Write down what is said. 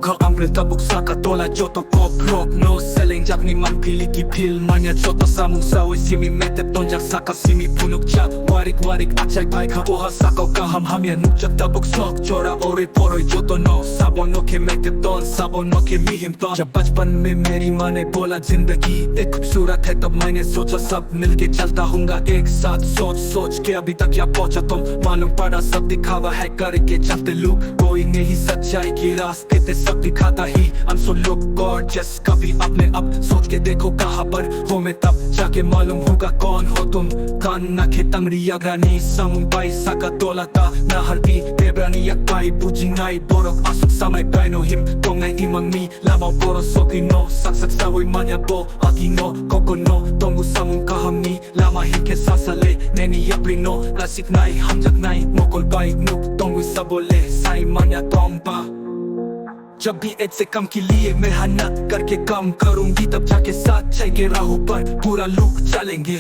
Ka ambil tabuk saka tola joto koprok no selling jak ni man pilih pil manya joto samung sawi simi metep tonjak saka simi punuk jak warik acai pai ka poha saka kaham hamia nukjak tabuk sok chora ore poroi joto no sabon no ke metep ton sabon no ke mihim ton जब बचपन में मेरी माँ ने बोला जिंदगी एक खूबसूरत है तब मैंने सोचा सब मिलके चलता होगा एक साथ सोच के अभी तक यहाँ पहुंचा तुम मालूम पड़ा सब दिखावा है करके चलते लोग कोई नहीं सच्चाई की रास्ते ते सब दिखाता ही I'm so look gorgeous कभी अपने अब सोच के देखो कहाँ पर हो मैं तब जाके मालूम होगा कौन हो तुम कान ना के तंगरी अग्रानी samung bai saka dolata na harpi tebrani yak bai bujingai borok asuk samai paino him tongai imang mi lama boro soki no saksak sawoi manya bo agino koko no tongu samung kahamni lama hike sasale neni yapri no lasik nai hamjak nai mokol bai nuk tongu sabole sai manya tomba जब भी एक से कम के लिए मेहनत करके काम करूंगी तब जाके साथ चाहिए राहों पर पूरा लुक चलेंगे